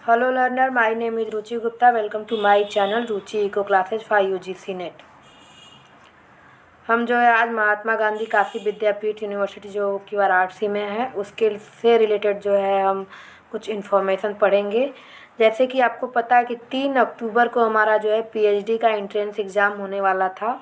Hello learner, my name is Ruchi Gupta. Welcome to my channel Ruchi Eco Classes 5 UGC net. हम जो है आज महात्मा गांधी काशी विद्यापीठ university जो कि वाराणसी में है उसके से रिलेटेड जो है हम कुछ इन्फॉर्मेशन पढ़ेंगे। जैसे कि आपको पता है कि 3 अक्टूबर को हमारा जो है पीएचडी का एंट्रेंस एग्ज़ाम होने वाला था,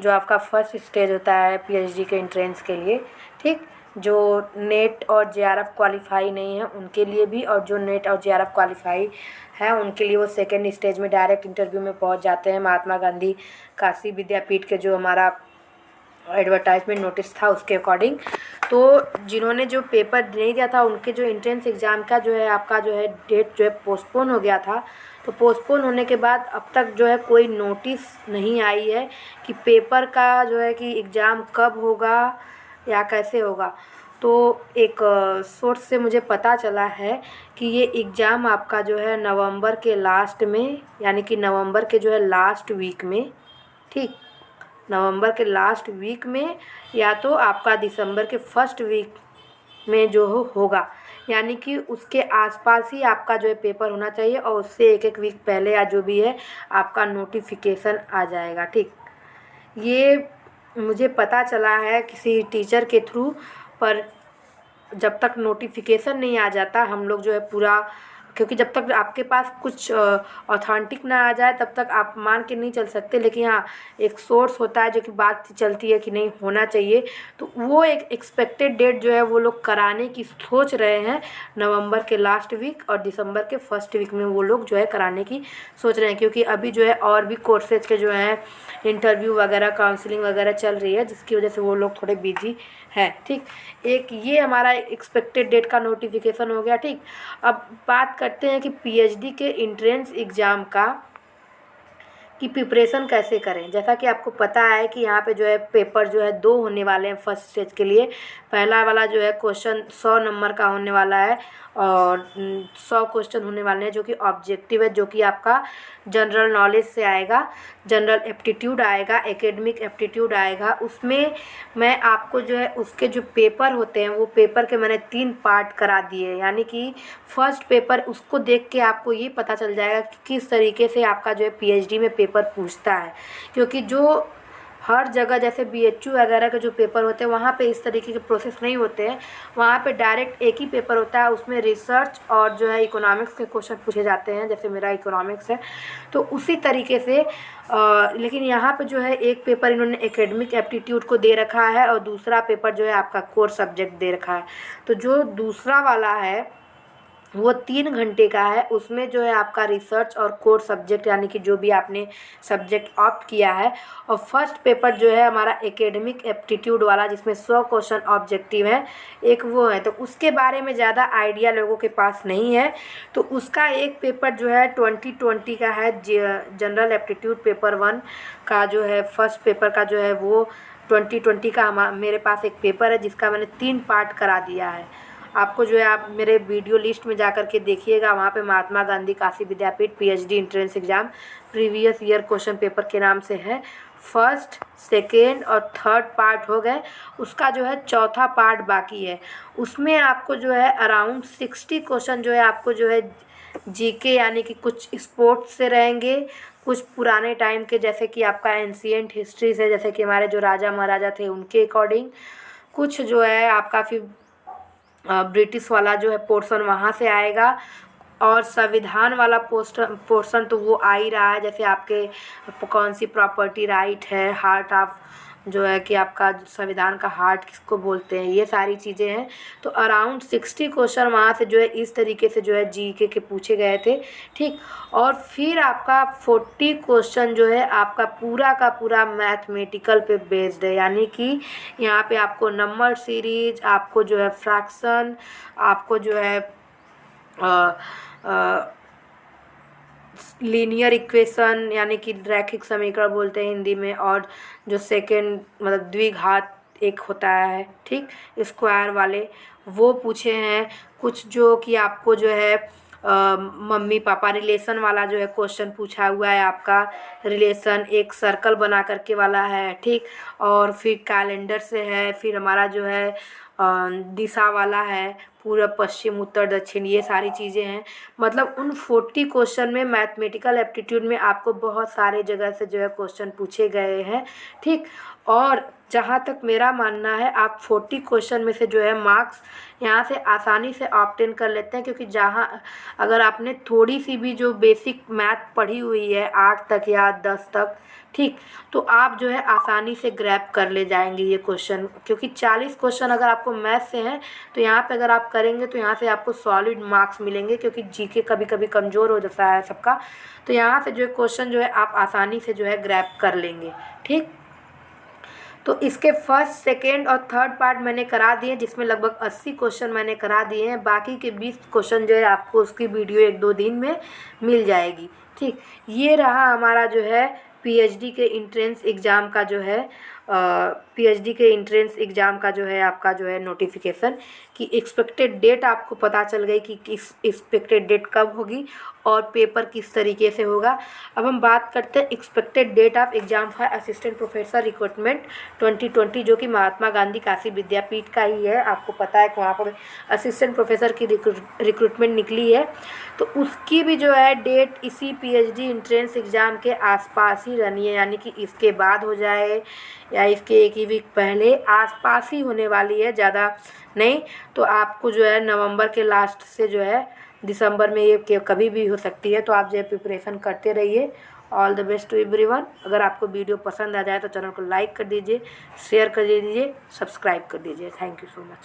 जो आपका फर्स्ट स्टेज होता है पीएचडी के एंट्रेंस के लिए। ठीक, जो नेट और जेआरएफ क्वालिफाई नहीं है उनके लिए भी, और जो नेट और जेआरएफ क्वालिफाई है उनके लिए वो सेकेंड स्टेज में डायरेक्ट इंटरव्यू में पहुंच जाते हैं। महात्मा गांधी काशी विद्यापीठ के जो हमारा एडवर्टाइजमेंट नोटिस था उसके अकॉर्डिंग, तो जिन्होंने जो पेपर नहीं दिया था उनके जो एंट्रेंस एग्ज़ाम का जो है आपका जो है डेट जो है पोस्टपोन हो गया था। तो पोस्टपोन होने के बाद अब तक जो है कोई नोटिस नहीं आई है कि पेपर का जो है कि एग्ज़ाम कब होगा या कैसे होगा। तो एक सोर्स से मुझे पता चला है कि ये एग्ज़ाम आपका जो है नवंबर के लास्ट में, यानी कि नवंबर के जो है लास्ट वीक में, ठीक, नवंबर के लास्ट वीक में या तो आपका दिसंबर के फर्स्ट वीक में जो होगा, यानी कि उसके आसपास ही आपका जो है पेपर होना चाहिए, और उससे एक वीक पहले या जो भी है आपका नोटिफिकेशन आ जाएगा। ठीक, ये मुझे पता चला है किसी टीचर के थ्रू, पर जब तक नोटिफिकेशन नहीं आ जाता हम लोग जो है पूरा, क्योंकि जब तक आपके पास कुछ ऑथेंटिक ना आ जाए तब तक आप मान के नहीं चल सकते। लेकिन हाँ, एक सोर्स होता है जो कि बात चलती है कि नहीं होना चाहिए, तो वो एक एक्सपेक्टेड डेट जो है वो लोग कराने की सोच रहे हैं नवंबर के लास्ट वीक और दिसंबर के फर्स्ट वीक में वो लोग जो है कराने की सोच रहे हैं। क्योंकि अभी जो है और भी कोर्सेज के जो हैं इंटरव्यू वगैरह काउंसलिंग वगैरह चल रही है, जिसकी वजह से वो लोग थोड़े बिजी हैं। ठीक, एक ये हमारा एक्सपेक्टेड डेट का नोटिफिकेशन हो गया। ठीक, अब बात करते हैं कि पीएचडी के एंट्रेंस एग्ज़ाम का कि प्रिपरेशन कैसे करें। जैसा कि आपको पता है कि यहाँ पे जो है पेपर जो है 2 होने वाले हैं फर्स्ट स्टेज के लिए। पहला वाला जो है क्वेश्चन 100 नंबर का होने वाला है, और 100 क्वेश्चन होने वाले हैं जो कि ऑब्जेक्टिव है, जो कि आपका जनरल नॉलेज से आएगा, जनरल एप्टीट्यूड आएगा, एकेडमिक एप्टीट्यूड आएगा। उसमें मैं आपको जो है उसके जो पेपर होते हैं वो पेपर के मैंने 3 पार्ट करा दिए, यानी कि फर्स्ट पेपर उसको देख के आपको ये पता चल जाएगा कि किस तरीके से आपका जो है पीएचडी में पेपर पूछता है। क्योंकि जो हर जगह जैसे बीएचयू वगैरह के जो पेपर होते हैं वहाँ पे इस तरीके के प्रोसेस नहीं होते हैं। वहाँ पे डायरेक्ट एक ही पेपर होता है, उसमें रिसर्च और जो है इकोनॉमिक्स के क्वेश्चन पूछे जाते हैं, जैसे मेरा इकोनॉमिक्स है तो उसी तरीके से। लेकिन यहाँ पे जो है एक पेपर इन्होंने एकेडमिक एप्टीट्यूड को दे रखा है और दूसरा पेपर जो है आपका कोर सब्जेक्ट दे रखा है। तो जो दूसरा वाला है वो 3 घंटे का है, उसमें जो है आपका रिसर्च और कोर सब्जेक्ट यानी कि जो भी आपने सब्जेक्ट ऑप्ट किया है, और फर्स्ट पेपर जो है हमारा एकेडमिक एप्टीट्यूड वाला जिसमें 100 क्वेश्चन ऑब्जेक्टिव है, एक वो है। तो उसके बारे में ज़्यादा आइडिया लोगों के पास नहीं है, तो उसका एक पेपर जो है 2020 का है, जनरल एप्टीट्यूड पेपर 1 का जो है फर्स्ट पेपर का जो है वो 2020 का मेरे पास एक पेपर है जिसका मैंने 3 पार्ट करा दिया है। आपको जो है आप मेरे वीडियो लिस्ट में जा कर के देखिएगा, वहाँ पे Mahatma Gandhi Kashi Vidyapith PhD entrance exam previous year question paper के नाम से है। फर्स्ट, सेकेंड और थर्ड पार्ट हो गए, उसका जो है चौथा पार्ट बाकी है। उसमें आपको जो है अराउंड 60 क्वेश्चन जो है आपको जो है जीके यानी कि कुछ स्पोर्ट्स से रहेंगे, कुछ पुराने टाइम के जैसे कि आपका एंशिएंट हिस्ट्री से, जैसे कि हमारे जो राजा महाराजा थे उनके अकॉर्डिंग, कुछ जो है आपका फिर ब्रिटिश वाला जो है पोर्शन वहाँ से आएगा, और संविधान वाला पोर्शन तो वो आ ही रहा है। जैसे आपके कौन सी प्रॉपर्टी राइट है, हार्ट ऑफ जो है कि आपका संविधान का हार्ट किसको बोलते हैं, ये सारी चीज़ें हैं। तो अराउंड 60 क्वेश्चन वहाँ से जो है इस तरीके से जो है जीके के पूछे गए थे। ठीक, और फिर आपका 40 क्वेश्चन जो है आपका पूरा का पूरा मैथमेटिकल पे बेस्ड है, यानी कि यहाँ पे आपको नंबर सीरीज, आपको जो है फ्रैक्शन, आपको जो है लीनियर इक्वेशन यानी कि रैखिक समीकरण बोलते हैं हिंदी में, और जो सेकेंड मतलब द्विघात एक होता है, ठीक, स्क्वायर वाले वो पूछे हैं। कुछ जो कि आपको जो है मम्मी पापा रिलेशन वाला जो है क्वेश्चन पूछा हुआ है, आपका रिलेशन एक सर्कल बना करके वाला है। ठीक, और फिर कैलेंडर से है, फिर हमारा जो है दिशा वाला है, पूरब पश्चिम उत्तर दक्षिण, ये सारी चीज़ें हैं। मतलब उन 40 क्वेश्चन में मैथमेटिकल एप्टीट्यूड में आपको बहुत सारे जगह से जो है क्वेश्चन पूछे गए हैं, ठीक। और जहाँ तक मेरा मानना है, आप 40 क्वेश्चन में से जो है मार्क्स यहाँ से आसानी से ऑब्टेन कर लेते हैं, क्योंकि जहाँ अगर आपने थोड़ी सी भी जो बेसिक मैथ पढ़ी हुई है 8 तक या 10 तक, ठीक, तो आप जो है आसानी से ग्रैब कर ले जाएंगे ये क्वेश्चन, क्योंकि 40 क्वेश्चन अगर आपको मैथ से हैं तो यहाँ पे अगर आप करेंगे तो यहाँ से आपको सॉलिड मार्क्स मिलेंगे, क्योंकि जीके कभी कभी कमज़ोर हो जाता है सबका। तो यहाँ से जो है क्वेश्चन जो है आप आसानी से जो है ग्रैब कर लेंगे, ठीक। तो इसके फर्स्ट, सेकेंड और थर्ड पार्ट मैंने करा दिए, जिसमें लगभग 80 क्वेश्चन मैंने करा दिए हैं। बाकी के 20 क्वेश्चन जो है आपको उसकी वीडियो 1-2 दिन में मिल जाएगी, ठीक। ये रहा हमारा जो है पीएचडी के एंट्रेंस एग्ज़ाम का जो है पीएचडी के एंट्रेंस एग्ज़ाम का जो है आपका जो है नोटिफिकेशन कि एक्सपेक्टेड डेट आपको पता चल गई कि किस एक्सपेक्टेड डेट कब होगी और पेपर किस तरीके से होगा। अब हम बात करते हैं expected date of exam for assistant professor recruitment 2020, जो कि महात्मा गांधी काशी विद्यापीठ का ही है। आपको पता है कि वहाँ पर असिस्टेंट प्रोफेसर की रिक्रूटमेंट निकली है, तो उसकी भी जो है डेट इसी पीएचडी एंट्रेंस एग्ज़ाम के आसपास ही रहनी है, यानी कि इसके बाद हो जाए या इसके एक ही वीक पहले, आसपास ही होने वाली है, ज़्यादा नहीं। तो आपको जो है नवंबर के लास्ट से जो है दिसंबर में ये कभी भी हो सकती है, तो आप जो है प्रिपरेशन करते रहिए। All the best to everyone. अगर आपको वीडियो पसंद आ जाए तो चैनल को लाइक कर दीजिए, शेयर कर दीजिए, सब्सक्राइब कर दीजिए। Thank you so much.